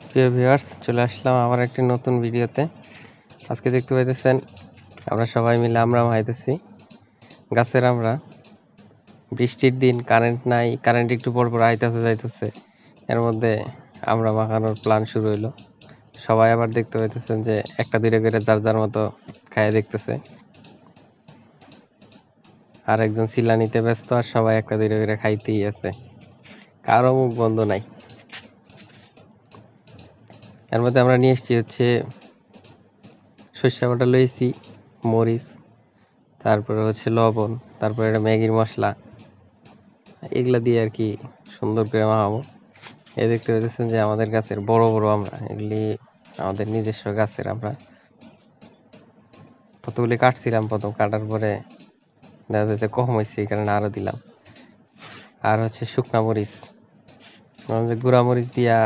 প্রিয় ভিউয়ার্স, চলে আসলাম আবার একটি নতুন ভিডিওতে। আজকে দেখতে পাইতেছেন আমরা সবাই মিলে আমরা মাইতেছি গাছের আমরা। বৃষ্টির দিন, কারেন্ট নাই, কারেন্ট একটু পর পর আইতেছে যাইতেছে, এর মধ্যে আমরা মাখানোর প্ল্যান শুরু হইলো। সবাই আবার দেখতে পাইতেছেন যে একটা দুইটা করে যার যার মতো খাইয়ে দেখতেছে, আর একজন চিল্লা নিতে ব্যস্ত, আর সবাই একটা দুইটা করে খাইতেই আছে, কারো মুখ বন্ধ নাই। এর মধ্যে আমরা নিয়ে এসছি হচ্ছে সরিষা বাটা লইছি, মরিচ, তারপরে হচ্ছে লবণ, তারপরে এটা ম্যাগির মশলা, এগুলা দিয়ে আর কি সুন্দর করে মাখাবো। এই দেখতে পাচ্ছেন যে আমাদের গাছের বড় বড় আমরা, এগুলি আমাদের নিজস্ব গাছের আমরা। কতগুলি কাটছিলাম, প্রথম কাটার পরে দেখা যাচ্ছে কম হয়েছে, এই কারণে আরো দিলাম। আর হচ্ছে শুকনা মরিচ, গুঁড়া মরিচ দিয়া